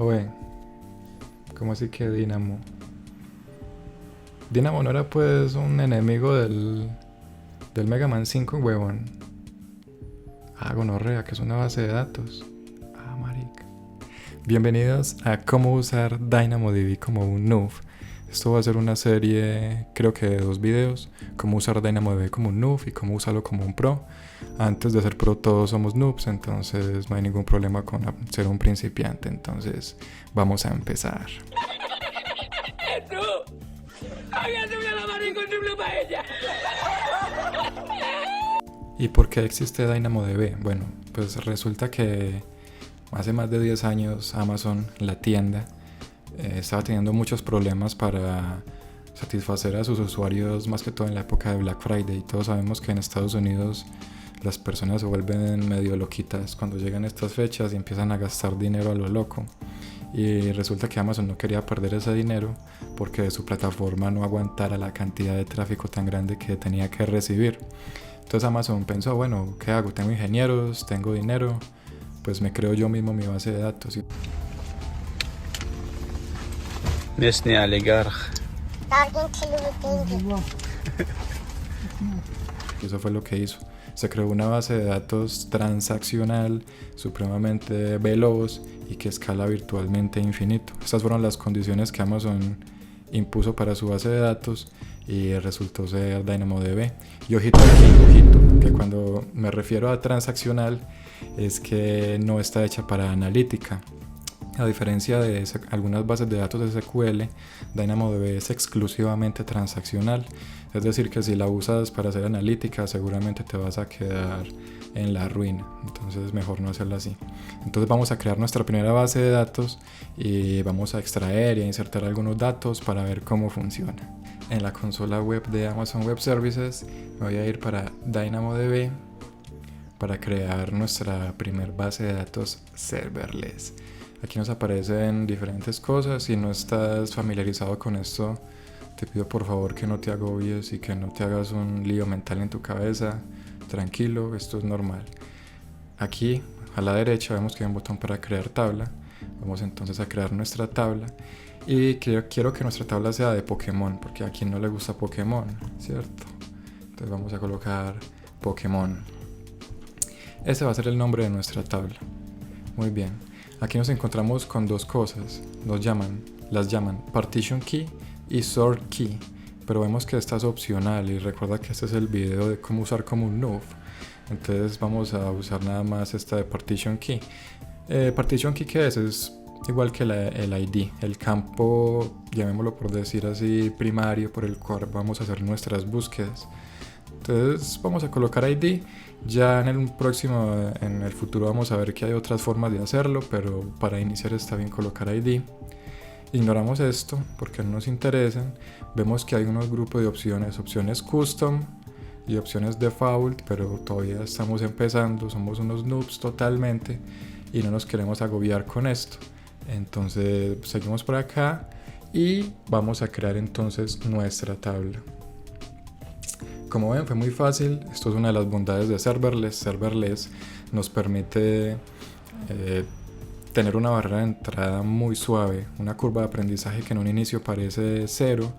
Oye, ¿cómo así que Dynamo? Dynamo no era pues un enemigo del Mega Man 5, huevón. Ah, gonorrea, que es una base de datos. Ah, marica. Bienvenidos a cómo usar DynamoDB como un noob. Esto va a ser una serie, creo que de 2 videos. Cómo usar DynamoDB como un noob y cómo usarlo como un pro. Antes de ser pro todos somos noobs, entonces no hay ningún problema con ser un principiante. Entonces vamos a empezar. ¿Y por qué existe DynamoDB? Bueno, pues resulta que hace más de 10 años Amazon, la tienda, estaba teniendo muchos problemas para satisfacer a sus usuarios, más que todo en la época de Black Friday. Y todos sabemos que en Estados Unidos las personas se vuelven medio loquitas cuando llegan estas fechas y empiezan a gastar dinero a lo loco. Y resulta que Amazon no quería perder ese dinero porque su plataforma no aguantara la cantidad de tráfico tan grande que tenía que recibir. Entonces Amazon pensó, bueno, ¿qué hago? Tengo ingenieros, tengo dinero, pues me creo yo mismo mi base de datos. Nesne oligarch. Y eso fue lo que hizo. Se creó una base de datos transaccional, supremamente veloz y que escala virtualmente infinito. Estas fueron las condiciones que Amazon impuso para su base de datos y resultó ser DynamoDB. Y ojito aquí, ojito, que cuando me refiero a transaccional es que no está hecha para analítica. A diferencia de algunas bases de datos de SQL, DynamoDB es exclusivamente transaccional. Es decir, que si la usas para hacer analítica, seguramente te vas a quedar en la ruina. Entonces es mejor no hacerlo así. Entonces vamos a crear nuestra primera base de datos y vamos a extraer y a insertar algunos datos para ver cómo funciona. En la consola web de Amazon Web Services me voy a ir para DynamoDB para crear nuestra primera base de datos serverless. Aquí nos aparecen diferentes cosas. Si no estás familiarizado con esto, te pido por favor que no te agobies y que no te hagas un lío mental en tu cabeza. Tranquilo, esto es normal. Aquí a la derecha vemos que hay un botón para crear tabla. Vamos entonces a crear nuestra tabla. Y quiero que nuestra tabla sea de Pokémon, porque a quien no le gusta Pokémon, ¿cierto? Entonces vamos a colocar Pokémon. Ese va a ser el nombre de nuestra tabla. Muy bien. Aquí nos encontramos con dos cosas. Las llaman Partition Key y Sort Key. Pero vemos que esta es opcional y recuerda que este es el video de cómo usar como un noob. Entonces vamos a usar nada más esta de Partition Key. Partition Key, ¿qué es? Es igual que el ID, el campo, llamémoslo por decir así, primario por el cual vamos a hacer nuestras búsquedas. Entonces vamos a colocar ID. Ya en el futuro vamos a ver que hay otras formas de hacerlo, pero para iniciar está bien colocar ID. Ignoramos esto porque no nos interesan. Vemos que hay unos grupos de opciones custom y opciones default, pero todavía estamos empezando, somos unos noobs totalmente y no nos queremos agobiar con esto. Entonces seguimos por acá y vamos a crear entonces nuestra tabla. Como ven, fue muy fácil. Esto es una de las bondades de serverless. Serverless nos permite tener una barrera de entrada muy suave, una curva de aprendizaje que en un inicio parece cero.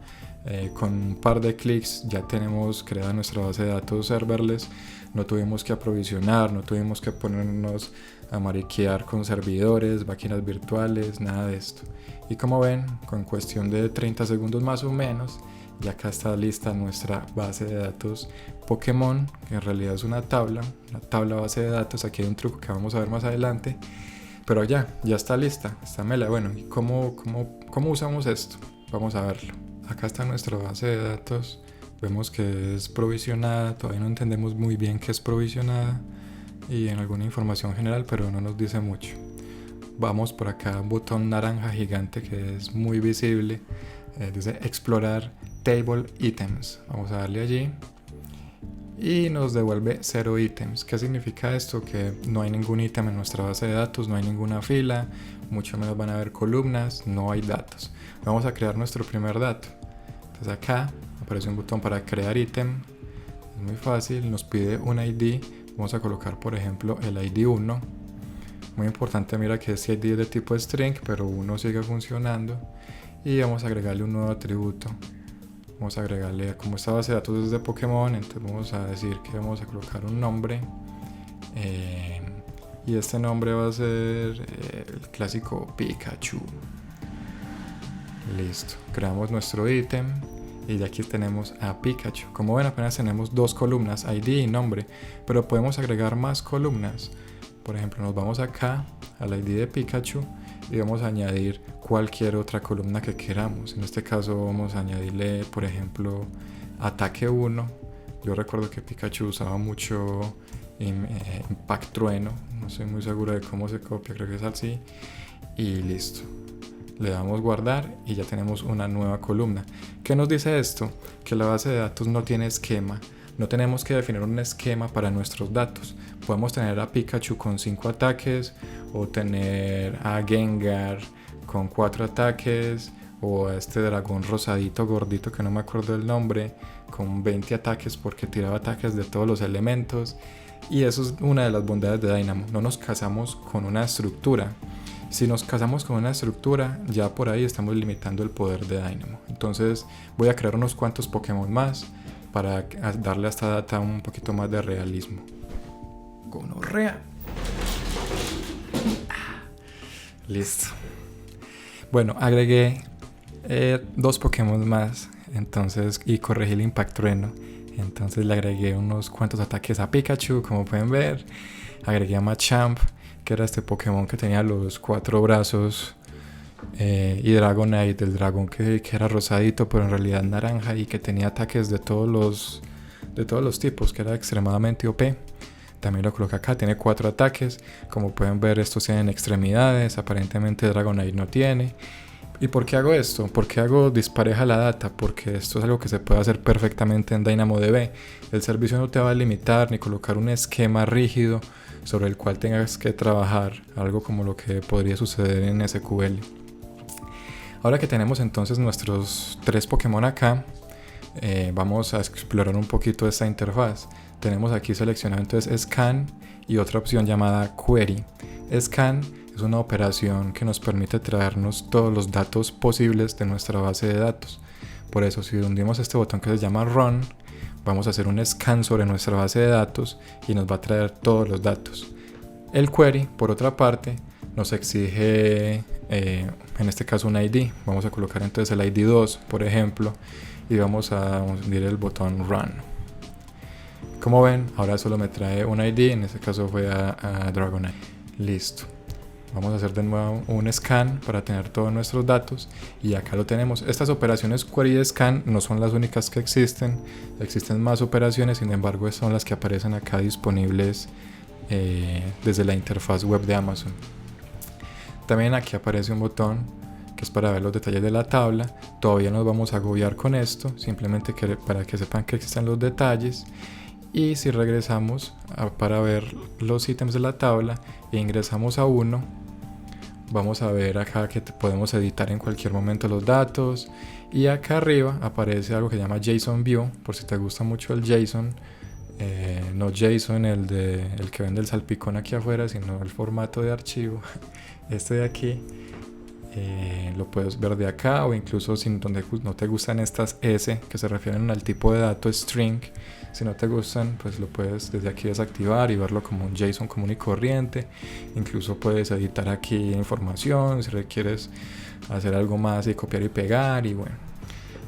Con un par de clics ya tenemos creada nuestra base de datos serverless. No tuvimos que aprovisionar, no tuvimos que ponernos a mariquear con servidores, máquinas virtuales, nada de esto. Y como ven, con cuestión de 30 segundos más o menos, y acá está lista nuestra base de datos Pokémon, que en realidad es una tabla base de datos. Aquí hay un truco que vamos a ver más adelante, pero ya está lista, está mela. Bueno, ¿y cómo usamos esto? Vamos a verlo. Acá está nuestra base de datos, vemos que es provisionada, todavía no entendemos muy bien qué es provisionada y en alguna información general, pero no nos dice mucho. Vamos por acá, un botón naranja gigante que es muy visible, dice explorar Table Items. Vamos a darle allí y nos devuelve 0 ítems. ¿Qué significa esto? Que no hay ningún ítem en nuestra base de datos, no hay ninguna fila, mucho menos van a haber columnas, no hay datos. Vamos a crear nuestro primer dato. Entonces acá aparece un botón para crear ítem. Es muy fácil, nos pide un ID. Vamos a colocar por ejemplo el ID 1. Muy importante, mira que este ID es de tipo string, pero 1 sigue funcionando. Y vamos a agregarle un nuevo atributo. Vamos a agregarle, como esta base de datos es de Pokémon, entonces vamos a decir que vamos a colocar un nombre. Y este nombre va a ser el clásico Pikachu. Listo, creamos nuestro ítem y ya aquí tenemos a Pikachu. Como ven, apenas tenemos 2 columnas, ID y nombre, pero podemos agregar más columnas. Por ejemplo, nos vamos acá al ID de Pikachu y vamos a añadir cualquier otra columna que queramos. En este caso vamos a añadirle, por ejemplo, ataque 1. Yo recuerdo que Pikachu usaba mucho Impact Trueno, no estoy muy seguro de cómo se copia, creo que es así. Y listo. Le damos guardar y ya tenemos una nueva columna. ¿Qué nos dice esto? Que la base de datos no tiene esquema. No tenemos que definir un esquema para nuestros datos. Podemos tener a Pikachu con 5 ataques, o tener a Gengar con 4 ataques, o a este dragón rosadito gordito que no me acuerdo el nombre, con 20 ataques porque tiraba ataques de todos los elementos. Y eso es una de las bondades de Dynamo. No nos casamos con una estructura. Si nos casamos con una estructura, ya por ahí estamos limitando el poder de Dynamo. Entonces voy a crear unos cuantos Pokémon más para darle a esta data un poquito más de realismo. Gonorrea. Listo. Bueno, agregué 2 Pokémon más, entonces, y corregí el Impact Trueno. Entonces le agregué unos cuantos ataques a Pikachu, como pueden ver. Agregué a Machamp, que era este Pokémon que tenía los 4 brazos, y Dragonite, el dragón que era rosadito pero en realidad naranja y que tenía ataques de todos los tipos, que era extremadamente OP. También lo coloqué acá, tiene 4 ataques. Como pueden ver, estos tienen extremidades, aparentemente Dragonite no tiene. ¿Y por qué hago esto? ¿Por qué hago dispareja la data? Porque esto es algo que se puede hacer perfectamente en DynamoDB. El servicio no te va a limitar ni colocar un esquema rígido sobre el cual tengas que trabajar, algo como lo que podría suceder en SQL. Ahora que tenemos entonces nuestros 3 Pokémon acá, vamos a explorar un poquito esta interfaz. Tenemos aquí seleccionado entonces Scan y otra opción llamada Query. Scan es una operación que nos permite traernos todos los datos posibles de nuestra base de datos. Por eso, si hundimos este botón que se llama Run, vamos a hacer un scan sobre nuestra base de datos y nos va a traer todos los datos. El query, por otra parte, nos exige, en este caso, un ID. Vamos a colocar entonces el ID 2, por ejemplo, y vamos a hundir el botón Run. Como ven, ahora solo me trae un ID, en este caso fue a Dragonite. Listo. Vamos a hacer de nuevo un scan para tener todos nuestros datos y acá lo tenemos. Estas operaciones query y scan no son las únicas que existen. Existen más operaciones, sin embargo son las que aparecen acá disponibles desde la interfaz web de Amazon. También aquí aparece un botón que es para ver los detalles de la tabla. Todavía nos vamos a agobiar con esto, simplemente para que sepan que existen los detalles. Y si regresamos para ver los ítems de la tabla e ingresamos a uno, vamos a ver acá que podemos editar en cualquier momento los datos. Y acá arriba aparece algo que se llama JSON View, por si te gusta mucho el JSON. No JSON el que vende el salpicón aquí afuera, sino el formato de archivo. Este de aquí lo puedes ver de acá, o incluso si no te gustan estas S que se refieren al tipo de dato string, si no te gustan, pues lo puedes desde aquí desactivar y verlo como un JSON común y corriente. Incluso puedes editar aquí información si requieres hacer algo más y copiar y pegar. Y bueno,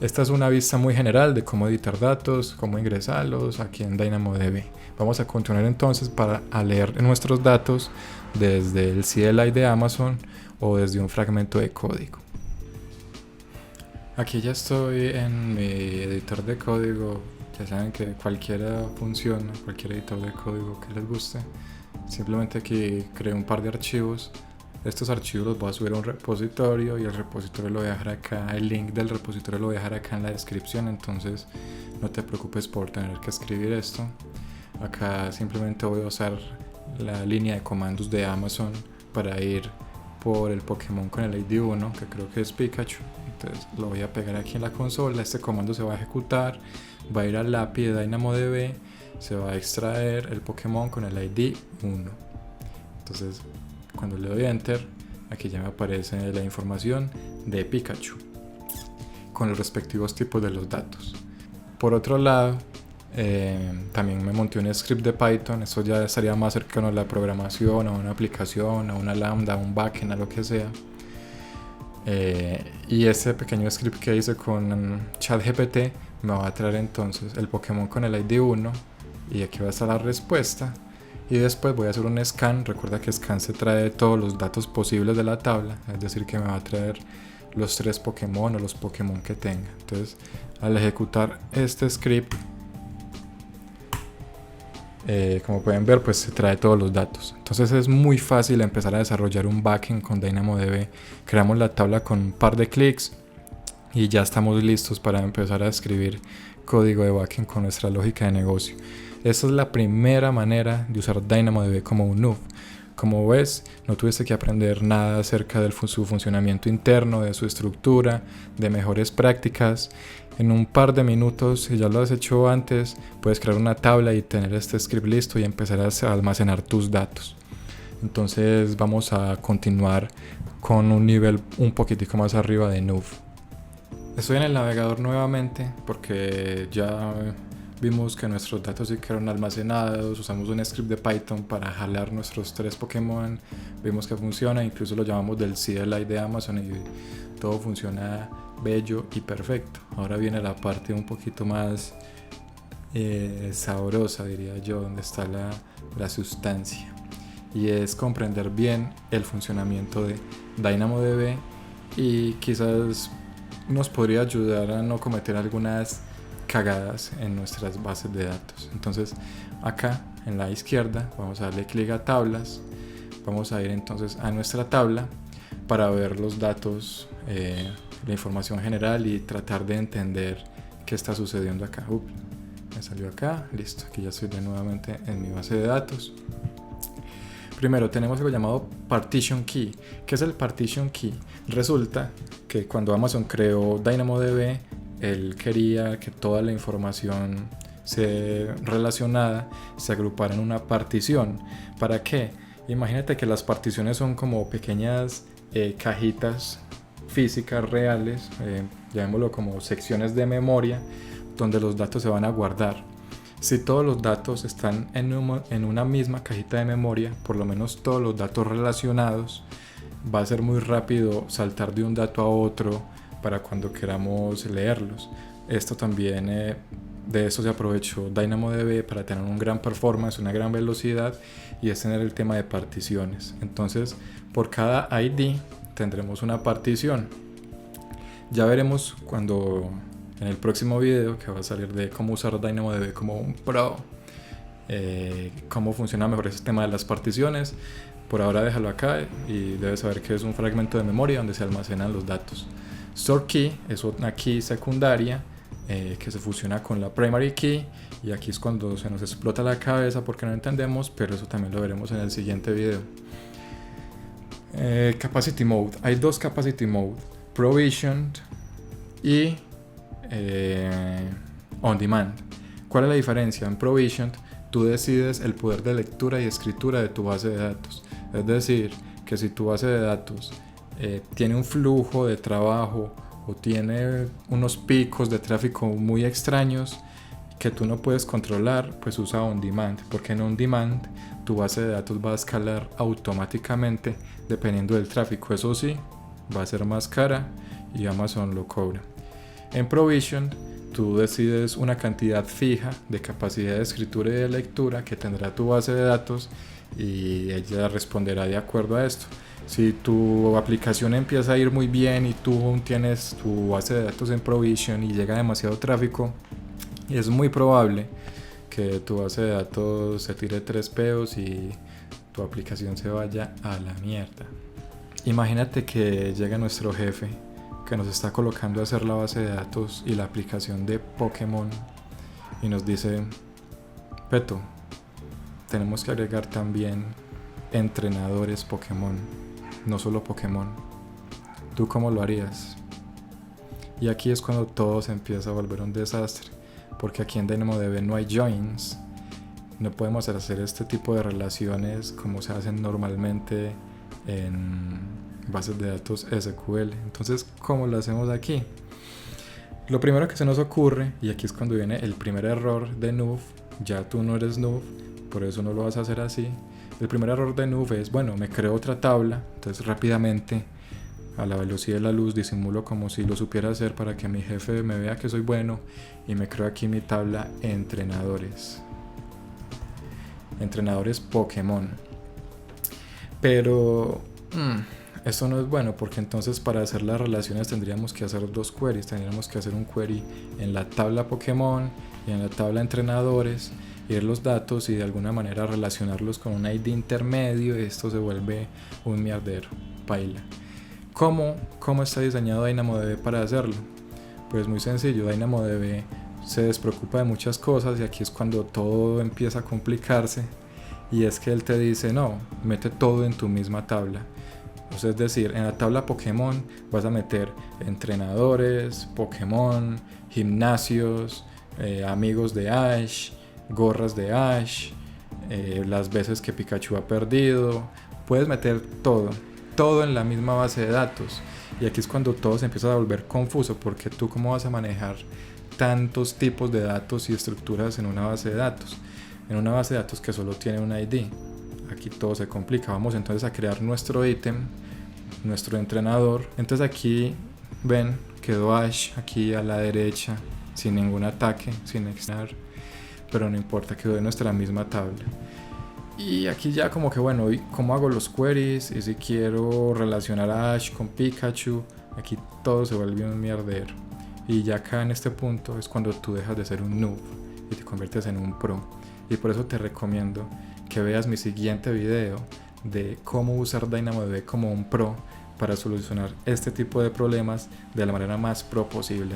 esta es una vista muy general de cómo editar datos, cómo ingresarlos aquí en DynamoDB. Vamos a continuar entonces para leer nuestros datos desde el CLI de Amazon o desde un fragmento de código. Aquí ya estoy en mi editor de código. Ya saben que cualquiera funciona, cualquier editor de código que les guste. Simplemente aquí creo un par de archivos. Estos archivos los voy a subir a un repositorio y el repositorio lo voy a dejar acá. El link del repositorio lo voy a dejar acá en la descripción, entonces no te preocupes por tener que escribir esto. Acá simplemente voy a usar la línea de comandos de Amazon para ir por el Pokémon con el ID 1, que creo que es Pikachu. Entonces lo voy a pegar aquí en la consola. Este comando se va a ejecutar, va a ir al API de DynamoDB, se va a extraer el Pokémon con el ID 1. Entonces Cuando le doy Enter, aquí ya me aparece la información de Pikachu con los respectivos tipos de los datos. Por otro lado, también me monté un script de Python. Esto ya estaría más cercano a la programación, a una aplicación, a una lambda, a un backend, a lo que sea. Y ese pequeño script que hice con ChatGPT me va a traer entonces el Pokémon con el ID 1 y aquí va a estar la respuesta. Y después voy a hacer un scan. Recuerda que scan se trae todos los datos posibles de la tabla, es decir que me va a traer los 3 Pokémon o los Pokémon que tenga. Entonces, al ejecutar este script, como pueden ver, pues se trae todos los datos. Entonces es muy fácil empezar a desarrollar un backend con DynamoDB. Creamos la tabla con un par de clics y ya estamos listos para empezar a escribir código de backend con nuestra lógica de negocio. Esta es la primera manera de usar DynamoDB como un noob. Como ves, no tuviste que aprender nada acerca de su funcionamiento interno, de su estructura, de mejores prácticas. En un par de minutos, si ya lo has hecho antes, puedes crear una tabla y tener este script listo y empezar a almacenar tus datos. Entonces vamos a continuar con un nivel un poquitico más arriba de Noob. Estoy en el navegador nuevamente porque ya vimos que nuestros datos sí quedaron almacenados. Usamos un script de Python para jalar nuestros 3 Pokémon. Vimos que funciona, incluso lo llamamos del CLI de Amazon y todo funciona bello y perfecto. Ahora viene la parte un poquito más sabrosa, diría yo, donde está la sustancia, y es comprender bien el funcionamiento de DynamoDB y quizás nos podría ayudar a no cometer algunas cagadas en nuestras bases de datos. Entonces acá en la izquierda vamos a darle clic a tablas, vamos a ir entonces a nuestra tabla para ver los datos, la información general y tratar de entender qué está sucediendo acá. Me salió acá, listo, aquí ya estoy nuevamente en mi base de datos. Primero tenemos algo llamado Partition Key. ¿Qué es el Partition Key? Resulta que cuando Amazon creó DynamoDB, él quería que toda la información relacionada se agrupara en una partición. ¿Para qué? Imagínate que las particiones son como pequeñas cajitas físicas reales, llamémoslo como secciones de memoria, donde los datos se van a guardar. Si todos los datos están en una misma cajita de memoria, por lo menos todos los datos relacionados, va a ser muy rápido saltar de un dato a otro para cuando queramos leerlos. Esto también, de eso se aprovechó DynamoDB para tener un gran performance, una gran velocidad, y es tener el tema de particiones. Entonces, por cada ID tendremos una partición. Ya veremos cuando en el próximo video, que va a salir de cómo usar DynamoDB como un pro, cómo funciona mejor ese tema de las particiones. Por ahora déjalo acá y debes saber que es un fragmento de memoria donde se almacenan los datos. Store Key es una key secundaria que se fusiona con la primary key, y aquí es cuando se nos explota la cabeza porque no entendemos, pero eso también lo veremos en el siguiente video. Capacity Mode. Hay 2 Capacity Mode: Provisioned y On Demand. ¿Cuál es la diferencia? En Provisioned tú decides el poder de lectura y escritura de tu base de datos. Es decir, que si tu base de datos tiene un flujo de trabajo o tiene unos picos de tráfico muy extraños que tú no puedes controlar, pues usa On Demand, porque en On Demand tu base de datos va a escalar automáticamente dependiendo del tráfico. Eso sí, va a ser más cara y Amazon lo cobra. En Provision tú decides una cantidad fija de capacidad de escritura y de lectura que tendrá tu base de datos y ella responderá de acuerdo a esto. Si tu aplicación empieza a ir muy bien y tú tienes tu base de datos en Provision y llega demasiado tráfico, es muy probable que tu base de datos se tire 3 peos y tu aplicación se vaya a la mierda. Imagínate que llega nuestro jefe que nos está colocando a hacer la base de datos y la aplicación de Pokémon y nos dice: Peto, tenemos que agregar también entrenadores Pokémon, no solo Pokémon. ¿Tú cómo lo harías? Y aquí es cuando todo se empieza a volver un desastre, porque aquí en DynamoDB no hay joins, no podemos hacer este tipo de relaciones como se hacen normalmente en bases de datos SQL. Entonces, ¿cómo lo hacemos aquí? Lo primero que se nos ocurre, y aquí es cuando viene el primer error de Noob, ya tú no eres Noob, por eso no lo vas a hacer así. El primer error de Noob es, bueno, me creo otra tabla, entonces rápidamente a la velocidad de la luz disimulo como si lo supiera hacer para que mi jefe me vea que soy bueno y me creo aquí mi tabla entrenadores Pokémon. Pero esto no es bueno, porque entonces para hacer las relaciones tendríamos que hacer dos queries. Tendríamos que hacer un query en la tabla Pokémon y en la tabla entrenadores, ir los datos y de alguna manera relacionarlos con un ID intermedio, y esto se vuelve un mierdero, paila. ¿Cómo está diseñado DynamoDB para hacerlo? Pues muy sencillo. DynamoDB se despreocupa de muchas cosas y aquí es cuando todo empieza a complicarse, y es que él te dice, no, mete todo en tu misma tabla. Entonces, es decir, en la tabla Pokémon vas a meter entrenadores, Pokémon, gimnasios, amigos de Ash, gorras de Ash, las veces que Pikachu ha perdido. Puedes meter todo en la misma base de datos, y aquí es cuando todo se empieza a volver confuso, porque tú cómo vas a manejar tantos tipos de datos y estructuras en una base de datos, que solo tiene un ID. Aquí todo se complica. Vamos entonces a crear nuestro ítem, nuestro entrenador. Entonces aquí ven, quedó Ash aquí a la derecha sin ningún ataque, sin extender, pero no importa, quedó en nuestra misma tabla. Y aquí ya como que bueno, ¿cómo hago los queries? Y si quiero relacionar a Ash con Pikachu, aquí todo se vuelve un mierdero. Y ya acá en este punto es cuando tú dejas de ser un noob y te conviertes en un pro. Y por eso te recomiendo que veas mi siguiente video de cómo usar DynamoDB como un pro para solucionar este tipo de problemas de la manera más pro posible.